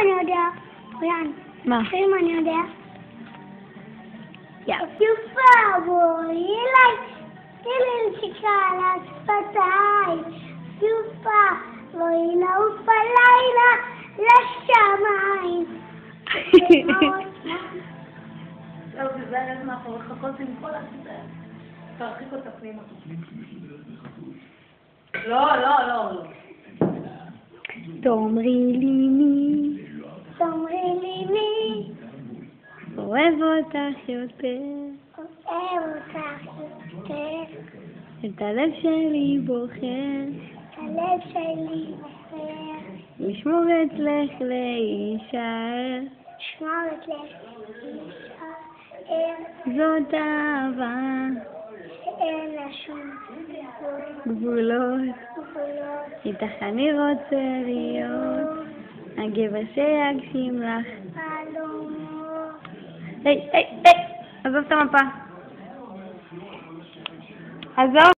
אני יודע. ריאן. מה? אם אני יודע. יאללה. יופה, בואי אליי. תן נשיקה על השפתיים. יופה, בואי נעוף הלילה לשמיים. זהו, תיזהר מאחורי חכות עם כל הסידר. תרחיק אותה פנימה. לא. תאמרי לי מי תאמרי לי מי אוהב אותך יותר, אוהב אותך יותר, את הלב שלי בוחר, הלב שלי בוחר, לשמור אצלך להישאר, שמור אצלך להישאר, זאת אהבה שאין לה שום גבולות, גבולות, איתך אני רוצה להיות הגבר שיגשים לך. חלומות. היי, עזוב את המפה. עזוב.